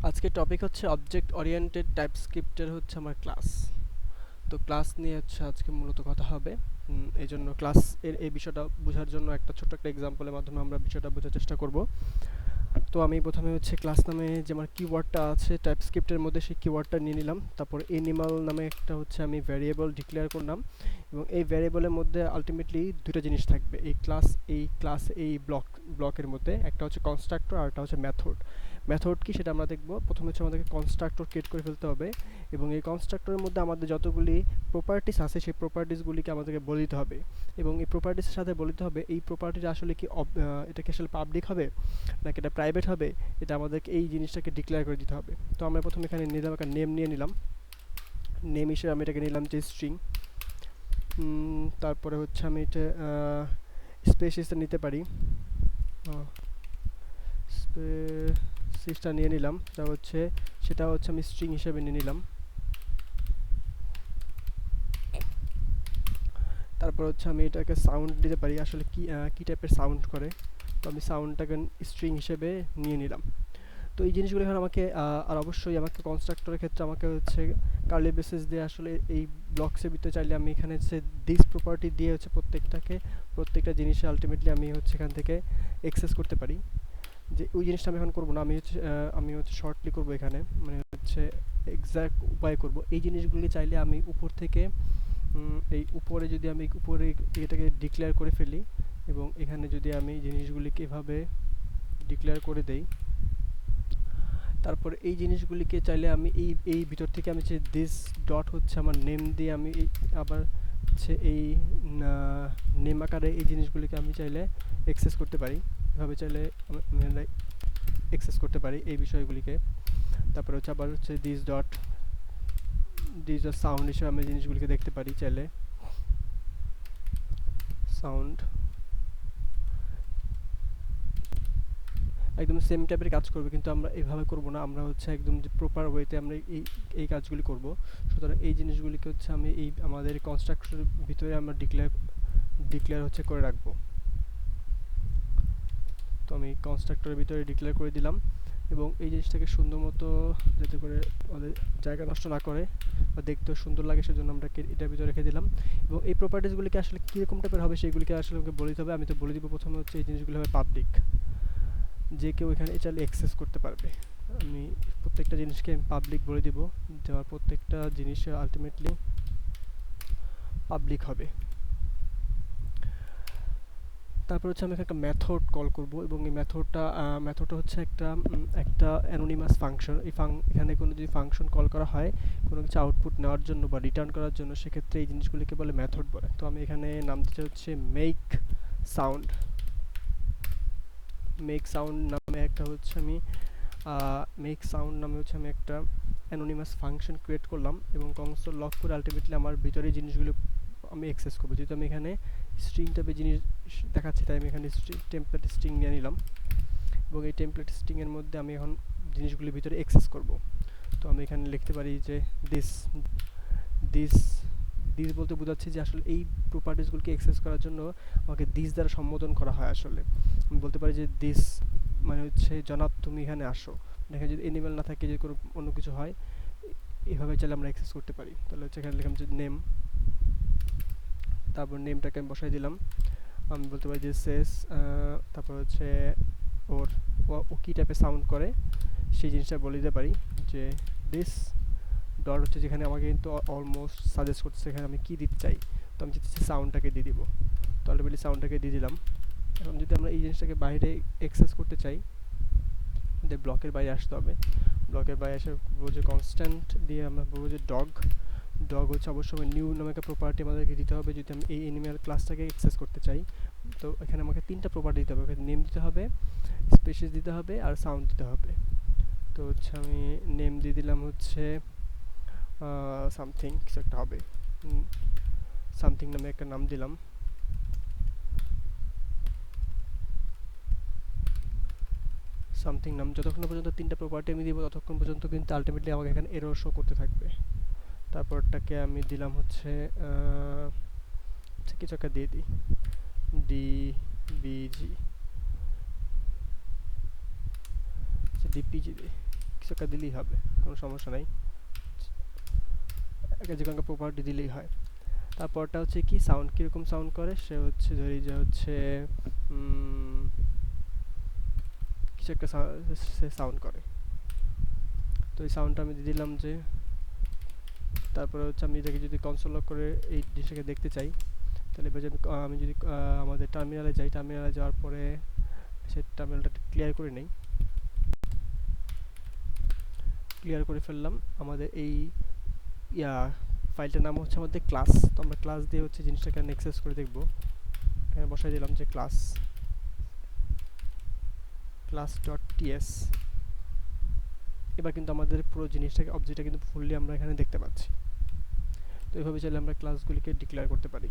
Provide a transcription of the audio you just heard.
আজকে টপিক হচ্ছে object oriented টাইপস্ক্রিপ্টের হচ্ছে আমার ক্লাস। তো ক্লাস নিয়ে হচ্ছে আজকে মূলত কথা হবে। এই জন্য ক্লাস এর এই বিষয়টা বোঝার জন্য একটা ছোট্ট একটা এক্সাম্পলের মাধ্যমে আমরা বিষয়টা বোঝার চেষ্টা করব। তো আমি প্রথমে হচ্ছে ক্লাস নামে যে আমার কিওয়ার্ডটা আছে টাইপস্ক্রিপ্টের মধ্যে সেই কিওয়ার্ডটা নিয়ে নিলাম। তারপর এনিমাল নামে একটা হচ্ছে আমি ভ্যারিয়েবল ডিক্লেয়ার করলাম, এবং এই ভ্যারিয়েবলের মধ্যে আলটিমেটলি দুটো জিনিস থাকবে এই ব্লকের মধ্যে। একটা হচ্ছে কনস্ট্রাক্টর আর একটা হচ্ছে মেথড। মেথড কি সেটা আমরা দেখব। প্রথমে হচ্ছে আমাদেরকে কনস্ট্রাক্টর ক্রিয়েট করে ফেলতে হবে, এবং এই কনস্ট্রাক্টরের মধ্যে আমাদের যতগুলি প্রপার্টিস আছে সেই প্রপার্টিসগুলিকে আমাদেরকে বলে দিতে হবে, এবং এই প্রপার্টিসের সাথে বলে দিতে হবে এই প্রপার্টিটা আসলে কি এটা কি আসলে পাবলিক হবে নাকি এটা প্রাইভেট হবে। এটা আমাদেরকে এই জিনিসটাকে ডিক্লেয়ার করে দিতে হবে। তো আমরা প্রথমে এখানে নিলাম একটা নেম নিয়ে নিলাম। নেম হিসেবে আমি এটাকে নিলাম যে স্ট্রিং। তারপরে হচ্ছে আমি এটা স্পেসিসটা নিতে পারি। স্পেসিসটা নিয়ে নিলাম, সেটা হচ্ছে আমি স্ট্রিং হিসেবে নিয়ে নিলাম। তারপর হচ্ছে আমি এটাকে সাউন্ড দিতে পারি, আসলে কী টাইপের সাউন্ড করে। তো আমি সাউন্ডটাকে স্ট্রিং হিসেবে নিয়ে নিলাম। তো এই জিনিসগুলো এখন আমাকে আর অবশ্যই আমাকে কনস্ট্রাক্টরের ক্ষেত্রে আমাকে হচ্ছে কার্লি বেসিস দিয়ে আসলে এই ব্লকসের ভিতরে চাইলে আমি এখানে হচ্ছে দিস প্রপার্টি দিয়ে হচ্ছে প্রত্যেকটা জিনিসে আলটিমেটলি আমি হচ্ছে এখান থেকে অ্যাক্সেস করতে পারি। যে ওই জিনিসটা আমি এখন করব না, আমি হচ্ছে শর্টলি করব এখানে, মানে হচ্ছে এক্সাক্ট উপায় করব। এই জিনিসগুলি চাইলে আমি উপর থেকে এই উপরে যদি আমি উপরে এটাকে ডিক্লেয়ার করে ফেলি, এবং এখানে যদি আমি জিনিসগুলিকে এভাবে ডিক্লেয়ার করে দেই, তারপর এই জিনিসগুলিকে চাইলে আমি এই ভিতর থেকে আমি যে দিস ডট হচ্ছে আমার নেম দিয়ে আমি আবার হচ্ছে এই নেম আকারে এই জিনিসগুলিকে আমি চাইলে অ্যাক্সেস করতে পারি। এভাবে চাইলে আমি অ্যাক্সেস করতে পারি এই বিষয়গুলিকে। তারপরে হচ্ছে আবার হচ্ছে দিস ডট সাউন্ড হিসেবে আমি জিনিসগুলিকে দেখতে পারি চাইলে। সাউন্ড একদম সেম টাইপের কাজ করবে, কিন্তু আমরা এভাবে করব না, আমরা হচ্ছে একদম যে প্রপার ওয়েতে আমরা এই কাজগুলি করব। সুতরাং এই জিনিসগুলিকে হচ্ছে আমি আমাদের কনস্ট্রাকশনের ভিতরে আমরা ডিক্লেয়ার হচ্ছে করে রাখবো। তো আমি কনস্ট্রাক্টরের ভিতরে ডিক্লেয়ার করে দিলাম, এবং এই জিনিসটাকে সুন্দর মতো যাতে করে আমাদের জায়গা নষ্ট না করে বা দেখতেও সুন্দর লাগে সেজন্য আমরা এটার ভিতরে রেখে দিলাম। এবং এই প্রপার্টিসগুলিকে আসলে কীরকম টাইপের হবে সেইগুলিকে আসলে আমাকে বলে দিতে হবে। আমি তো বলে দিব প্রথমে হচ্ছে এই জিনিসগুলো হবে পাবলিক, যে কেউ এখানে চাইলে অ্যাক্সেস করতে পারবে। আমি প্রত্যেকটা জিনিসকে আমি পাবলিক বলে দিব, দেওয়ার প্রত্যেকটা জিনিস আলটিমেটলি পাবলিক হবে। তারপর হচ্ছে আমি একটা মেথড কল করব, এবং এই মেথডটা হচ্ছে একটা অ্যানোনিমাস ফাংশন। এখানে কোনো যদি ফাংশন কল করা হয় কোনো কিছু আউটপুট নেওয়ার জন্য বা রিটার্ন করার জন্য, সেক্ষেত্রে এই জিনিসগুলিকে বলে মেথড বলে। তো আমি এখানে নাম দিতে হচ্ছে সাউন্ড মেক সাউন্ড নামে একটা হচ্ছে আমি মেক সাউন্ড নামে হচ্ছে আমি একটা অ্যানোনিমাস ফাংশন ক্রিয়েট করলাম, এবং কনসোল লক করে আলটিমেটলি আমার ভিতরে জিনিসগুলো আমি অ্যাক্সেস করবো। যেহেতু আমি এখানে স্ট্রিং টাইপের জিনিস দেখাচ্ছি, তাই আমি এখানে টেমপ্লেট স্ট্রিং নিয়ে নিলাম, এবং এই টেমপ্লেট স্ট্রিংয়ের মধ্যে আমি এখন জিনিসগুলির ভিতরে অ্যাক্সেস করব। তো আমি এখানে লিখতে পারি যে দিস দিস দিস বলতে বোঝাচ্ছে যে আসলে এই প্রপার্টিসগুলোকে অ্যাক্সেস করার জন্য আমাকে দিস দ্বারা সম্বোধন করা হয়। আসলে আমি বলতে পারি যে দিস মানে হচ্ছে জনাব তুমি এখানে আসো। এখানে যদি এনিমেল না থাকে, যদি কোনো অন্য কিছু হয়, এইভাবে চাইলে আমরা অ্যাক্সেস করতে পারি। তাহলে হচ্ছে এখানে লিখলাম যে নেম, তারপর নেমটাকে আমি বসাই দিলাম। আমি বলতে পারি যে সেস, তারপর হচ্ছে ওর ও কী টাইপের সাউন্ড করে সেই জিনিসটা বলে দিতে পারি, যে দিস ডট হচ্ছে যেখানে আমাকে কিন্তু অলমোস্ট সাজেস্ট করতেছে এখানে আমি কী দিতে চাই। তো আমি চাইছি সাউন্ডটাকে দিয়ে দিব, তো অলরেডি সাউন্ডটাকে দিয়ে দিলাম। এখন যদি আমরা এই জিনিসটাকে বাইরে অ্যাক্সেস করতে চাই, আমাদের ব্লকের বাইরে আসতে হবে। ব্লকের বাইরে এসে বলবো যে কনস্ট্যান্ট দিয়ে আমরা বলবো যে ডগ হচ্ছে অবশ্যই নিউ নামে একটা প্রপার্টি আমাদেরকে দিতে হবে যদি আমি এই অ্যানিম্যাল ক্লাসটাকে অ্যাক্সেস করতে চাই। তো এখানে আমাকে তিনটা প্রপার্টি দিতে হবে, নেম দিতে হবে, স্পেসিস দিতে হবে, আর সাউন্ড দিতে হবে। তো হচ্ছে আমি নেম দিয়ে দিলাম হচ্ছে সামথিং কিছু একটা হবে, সামথিং নামে একটা নাম দিলাম। সামথিং নাম যতক্ষণ না পর্যন্ত তিনটা প্রপার্টি আমি দিব ততক্ষণ পর্যন্ত কিন্তু আলটিমেটলি আমাকে এখানে এরর শো করতে থাকবে। তারপরটাকে আমি দিলাম হচ্ছে কিছু একটা দিয়ে দিই, ডিবিজি, ডিপিজি দিই। কিছু একটা দিলেই হবে, কোনো সমস্যা নাই, যে কোনো প্রপার্টি দিলেই হয়। তারপরটা হচ্ছে কি সাউন্ড, কীরকম সাউন্ড করে, সে হচ্ছে ধরি যে হচ্ছে কিছু একটা সে সাউন্ড করে। তো এই সাউন্ডটা আমি দিয়ে দিলাম যে, তারপরে হচ্ছে আমি এটাকে যদি কনসোল লক করে এই জিনিসটাকে দেখতে চাই, তাহলে এবার আমি যদি আমাদের টার্মিনালে যাই, টার্মিনালে যাওয়ার পরে সে টার্মিনালটা ক্লিয়ার করে নেই, ক্লিয়ার করে ফেললাম। আমাদের এই ফাইলটার নাম হচ্ছে আমাদের ক্লাস। তো আমরা ক্লাস দিয়ে হচ্ছে জিনিসটাকে অ্যাক্সেস করে দেখব। এখানে বসাই দিলাম যে ক্লাস ডট টিএস। এবার কিন্তু আমাদের পুরো জিনিসটাকে অবজেক্টটা কিন্তু ফুললি আমরা এখানে দেখতে পাচ্ছি। তো এইভাবে চাইলে আমরা ক্লাসগুলিকে ডিক্লেয়ার করতে পারি।